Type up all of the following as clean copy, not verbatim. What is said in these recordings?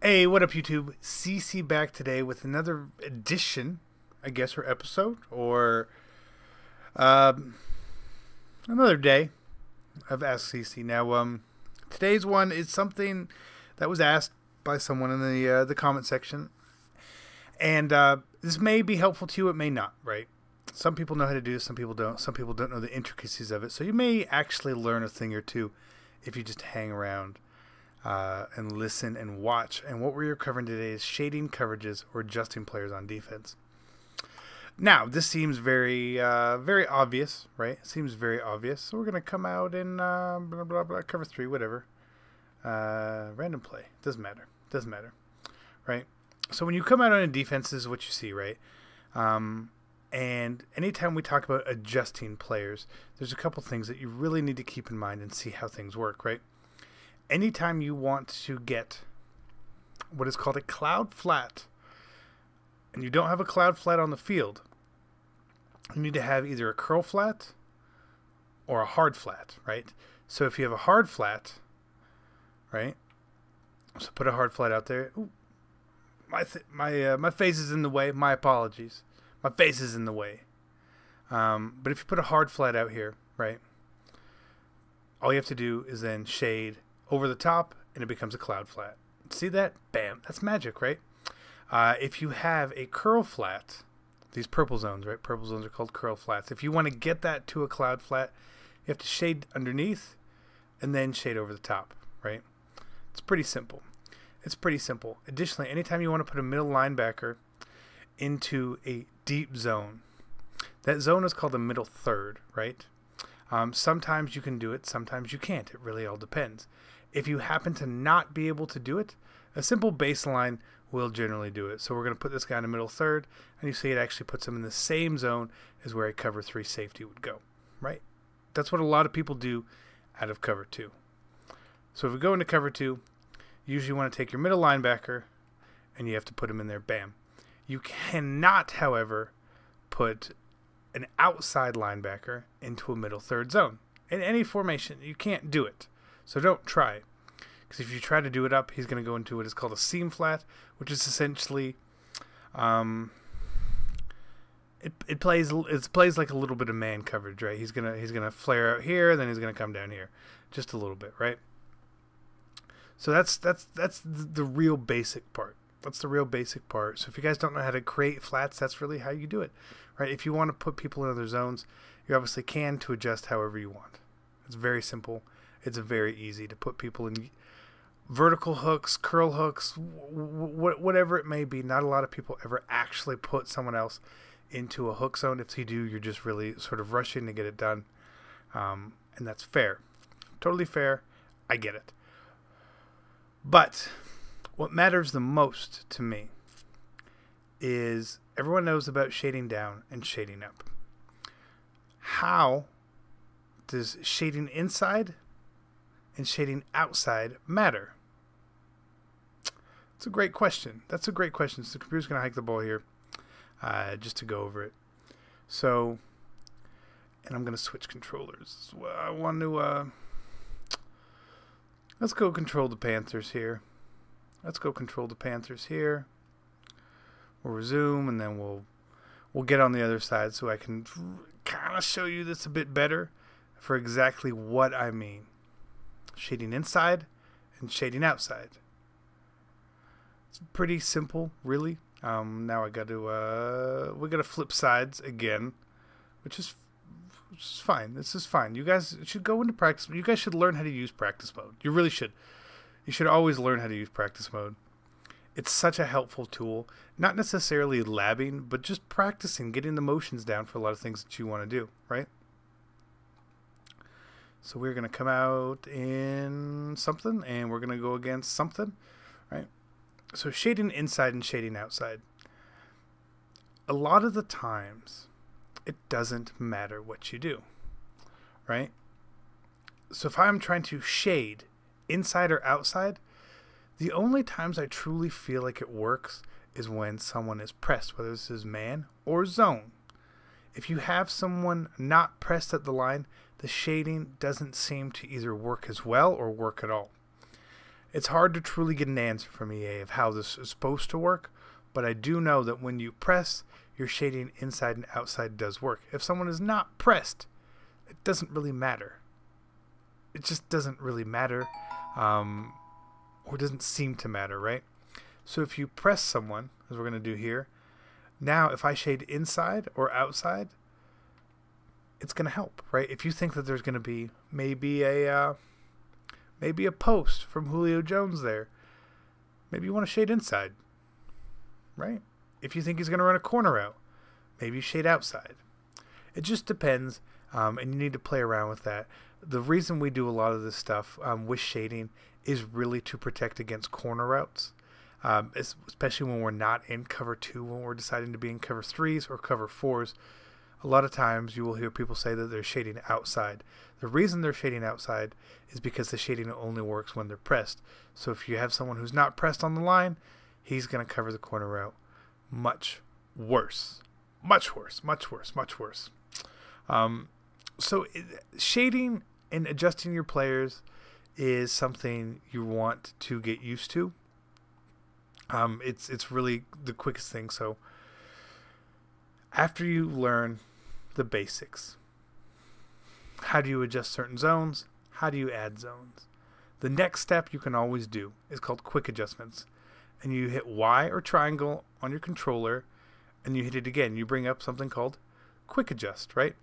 Hey, what up, YouTube? CC back today with another edition, I guess, or episode, or um, another day of Ask CC. Now, today's one is something that was asked by someone in the comment section, and this may be helpful to you. It may not, right? Some people know how to do this, some people don't. Some people don't know the intricacies of it, so you may actually learn a thing or two if you just hang around. And listen and watch. And what we're covering today is shading coverages or adjusting players on defense. Now, this seems very obvious, right? It seems very obvious. So we're going to come out in blah, blah, blah, cover 3, whatever. Random play. Doesn't matter. Doesn't matter, right? So when you come out on a defense, this is what you see, right? And anytime we talk about adjusting players, there's a couple things that you really need to keep in mind and see how things work, right? Anytime you want to get what is called a cloud flat, and you don't have a cloud flat on the field, you need to have either a curl flat or a hard flat, right? So if you have a hard flat, right? So put a hard flat out there. Ooh, my face is in the way. My apologies. My face is in the way. But if you put a hard flat out here, right? All you have to do is then shade over the top, and it becomes a cloud flat. See that? Bam. That's magic, right? If you have a curl flat, these purple zones, right? Purple zones are called curl flats. If you want to get that to a cloud flat, you have to shade underneath and then shade over the top, right? It's pretty simple. It's pretty simple. Additionally, anytime you want to put a middle linebacker into a deep zone, that zone is called a middle third, right? Sometimes you can do it, sometimes you can't. It really all depends. If you happen to not be able to do it, a simple baseline will generally do it. So we're going to put this guy in the middle third, and you see it actually puts him in the same zone as where a cover 3 safety would go, right? That's what a lot of people do out of cover 2. So if we go into cover 2, you usually want to take your middle linebacker, and you have to put him in there, bam. You cannot, however, put an outside linebacker into a middle third zone. In any formation, you can't do it. So don't try. Because if you try to do it up, he's going to go into what is called a seam flat, which is essentially it plays like a little bit of man coverage, right? He's gonna flare out here, then he's gonna come down here, just a little bit, right? So that's the real basic part. That's the real basic part. So if you guys don't know how to create flats, that's really how you do it, right? If you want to put people in other zones, you obviously can to adjust however you want. It's very simple. It's very easy to put people in vertical hooks, curl hooks, whatever it may be. Not a lot of people ever actually put someone else into a hook zone. If you do, you're just really sort of rushing to get it done. And that's fair. Totally fair. I get it. But what matters the most to me is everyone knows about shading down and shading up. How does shading inside and shading outside matter? It's a great question. That's a great question. So the computer's going to hike the ball here just to go over it. So, and I'm going to switch controllers. Well, I want to, let's go control the Panthers here. Let's go control the Panthers here. We'll resume, and then we'll get on the other side so I can kind of show you this a bit better for exactly what I mean. Shading inside and shading outside. It's pretty simple, really. Now we got to flip sides again, which is fine. This is fine. You guys should go into practice. You guys should learn how to use practice mode. You really should. You should always learn how to use practice mode. It's such a helpful tool. Not necessarily labbing, but just practicing, getting the motions down for a lot of things that you want to do, right? So we're going to come out in something, and we're going to go against something, right? So shading inside and shading outside. A lot of the times, it doesn't matter what you do, right? So if I'm trying to shade inside or outside, the only times I truly feel like it works is when someone is pressed, whether this is man or zone. If you have someone not pressed at the line, the shading doesn't seem to either work as well or work at all. It's hard to truly get an answer from EA of how this is supposed to work, but I do know that when you press, your shading inside and outside does work. If someone is not pressed, it doesn't really matter. It just doesn't really matter, or doesn't seem to matter, right? So if you press someone, as we're going to do here, now if I shade inside or outside, it's going to help, right? If you think that there's going to be maybe a post from Julio Jones there, maybe you want to shade inside, right? If you think he's going to run a corner out, maybe you shade outside. It just depends, and you need to play around with that. The reason we do a lot of this stuff with shading is really to protect against corner routes, especially when we're not in cover 2, when we're deciding to be in cover 3s or cover 4s. A lot of times you will hear people say that they're shading outside. The reason they're shading outside is because the shading only works when they're pressed. So if you have someone who's not pressed on the line, he's going to cover the corner route much worse. Much worse, much worse, much worse. So shading and adjusting your players is something you want to get used to. It's really the quickest thing. So after you learn the basics, how do you adjust certain zones? How do you add zones? The next step you can always do is called quick adjustments. And you hit Y or triangle on your controller, and you hit it again. You bring up something called quick adjust, right?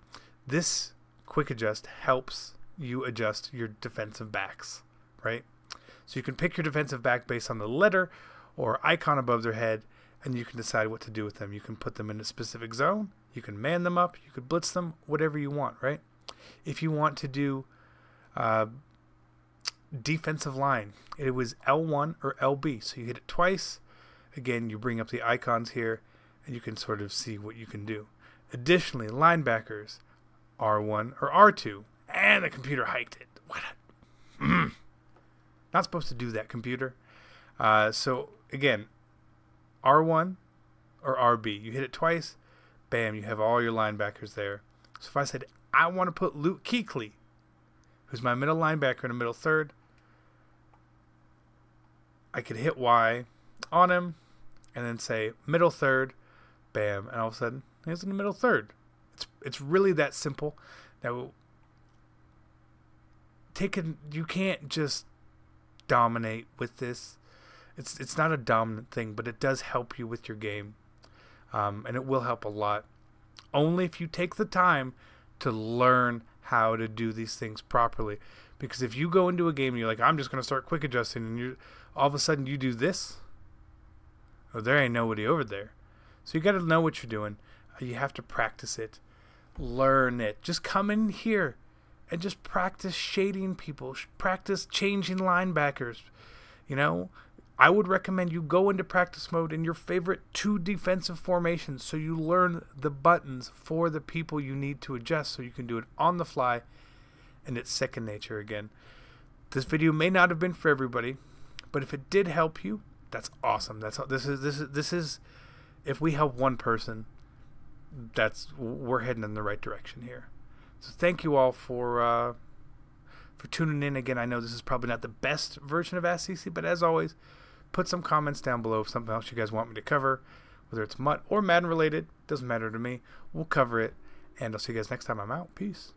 This quick adjust helps you adjust your defensive backs, right? So you can pick your defensive back based on the letter or icon above their head, and you can decide what to do with them. You can put them in a specific zone. You can man them up. You could blitz them, whatever you want, right? If you want to do defensive line, it was L1 or LB. So you hit it twice. Again, you bring up the icons here, and you can sort of see what you can do. Additionally, linebackers, R1 or R2. And the computer hiked it. What? Not supposed to do that, computer. So, again, R1 or RB. You hit it twice. Bam, you have all your linebackers there. So if I said, I want to put Luke Kuechly, who's my middle linebacker in the middle third, I could hit Y on him and then say middle third, bam, and all of a sudden he's in the middle third. It's really that simple. Now, you can't just dominate with this. It's not a dominant thing, but it does help you with your game, and it will help a lot. Only if you take the time to learn how to do these things properly. Because if you go into a game and you're like, I'm just going to start quick adjusting, and all of a sudden you do this, oh, there ain't nobody over there. So you got to know what you're doing. You have to practice it, learn it. Just come in here and just practice shading people, practice changing linebackers. You know, I would recommend you go into practice mode in your favorite 2 defensive formations so you learn the buttons for the people you need to adjust so you can do it on the fly, and it's second nature again. This video may not have been for everybody, but if it did help you, that's awesome. This is if we help one person, we're heading in the right direction here. So thank you all for tuning in. Again, I know this is probably not the best version of Ask CC, but as always, put some comments down below if something else you guys want me to cover, whether it's MUT or Madden related, doesn't matter to me. We'll cover it, and I'll see you guys next time. I'm out. Peace.